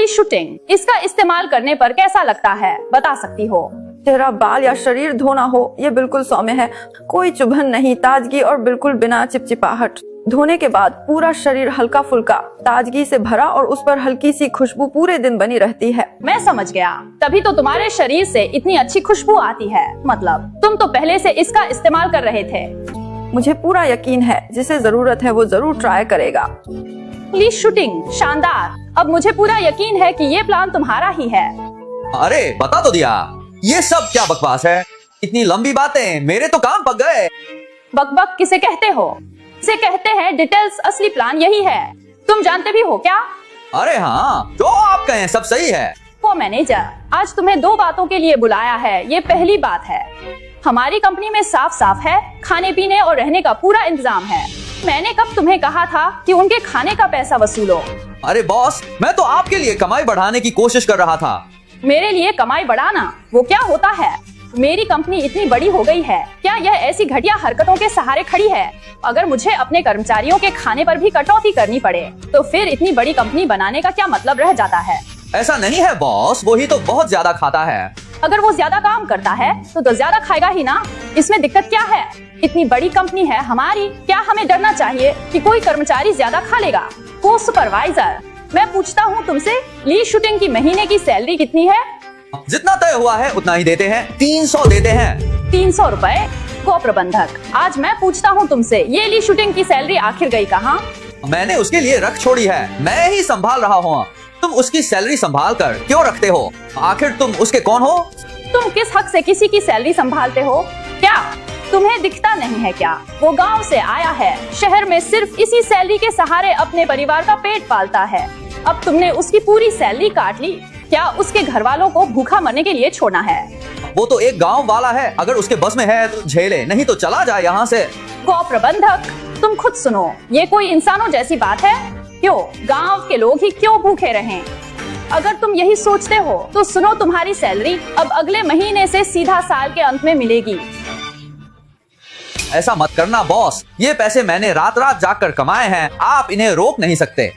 Shooting, इसका इस्तेमाल करने पर कैसा लगता है बता सकती हो? चेहरा, बाल या शरीर धोना हो, ये बिल्कुल सौम्य है। कोई चुभन नहीं, ताजगी और बिल्कुल बिना चिपचिपाहट। धोने के बाद पूरा शरीर हल्का फुल्का, ताजगी से भरा और उस पर हल्की सी खुशबू पूरे दिन बनी रहती है। मैं समझ गया, तभी तो तुम्हारे शरीर से इतनी अच्छी खुशबू आती है। मतलब तुम तो पहले से इसका इस्तेमाल कर रहे थे। मुझे पूरा यकीन है जिसे जरूरत है वो जरूर ट्राई करेगा। शूटिंग शानदार। अब मुझे पूरा यकीन है कि ये प्लान तुम्हारा ही है। अरे बता तो दिया, ये सब क्या बकवास है? इतनी लंबी बातें, मेरे तो काम पक गए। बकबक किसे कहते हो? इसे कहते हैं डिटेल्स। असली प्लान यही है, तुम जानते भी हो क्या? अरे हाँ, जो आप कहें सब सही है। वो मैनेजर, आज तुम्हें 2 बातों के लिए बुलाया है। ये पहली बात है, हमारी कंपनी में साफ साफ है, खाने पीने और रहने का पूरा इंतजाम है। मैंने कब तुम्हें कहा था कि उनके खाने का पैसा वसूलो? अरे बॉस, मैं तो आपके लिए कमाई बढ़ाने की कोशिश कर रहा था। मेरे लिए कमाई बढ़ाना वो क्या होता है? मेरी कंपनी इतनी बड़ी हो गई है, क्या यह ऐसी घटिया हरकतों के सहारे खड़ी है? अगर मुझे अपने कर्मचारियों के खाने पर भी कटौती करनी पड़े तो फिर इतनी बड़ी कंपनी बनाने का क्या मतलब रह जाता है? ऐसा नहीं है बॉस, वही तो बहुत ज्यादा खाता है। अगर वो ज्यादा काम करता है तो ज्यादा खाएगा ही ना। इसमें दिक्कत क्या है? इतनी बड़ी कंपनी है हमारी, क्या हमें डरना चाहिए कि कोई कर्मचारी ज्यादा खा लेगा? वो सुपरवाइजर, मैं पूछता हूँ तुमसे, ली शूटिंग की महीने की सैलरी कितनी है? जितना तय हुआ है उतना ही देते हैं, 300 देते हैं। 300 रुपए? को प्रबंधक, आज मैं पूछता हूँ तुमसे, ये ली शूटिंग की सैलरी आखिर गई कहाँ? मैंने उसके लिए रख छोड़ी है, मैं ही संभाल रहा हूँ। तुम उसकी सैलरी संभाल कर क्यों रखते हो? आखिर तुम उसके कौन हो? तुम किस हक से किसी की सैलरी संभालते हो? क्या तुम्हें दिखता नहीं है क्या? वो गांव से आया है, शहर में सिर्फ इसी सैलरी के सहारे अपने परिवार का पेट पालता है। अब तुमने उसकी पूरी सैलरी काट ली, क्या उसके घर वालों को भूखा मरने के लिए छोड़ना है? वो तो एक गांव वाला है, अगर उसके बस में है तो झेले, नहीं तो चला जाए यहाँ से। गौ प्रबंधक, तुम खुद सुनो, ये कोई इंसानों जैसी बात है? क्यों गांव के लोग ही क्यों भूखे रहें? अगर तुम यही सोचते हो तो सुनो, तुम्हारी सैलरी अब अगले महीने से सीधा साल के अंत में मिलेगी। ऐसा मत करना बॉस, ये पैसे मैंने रात रात जाकर कमाए हैं, आप इन्हें रोक नहीं सकते।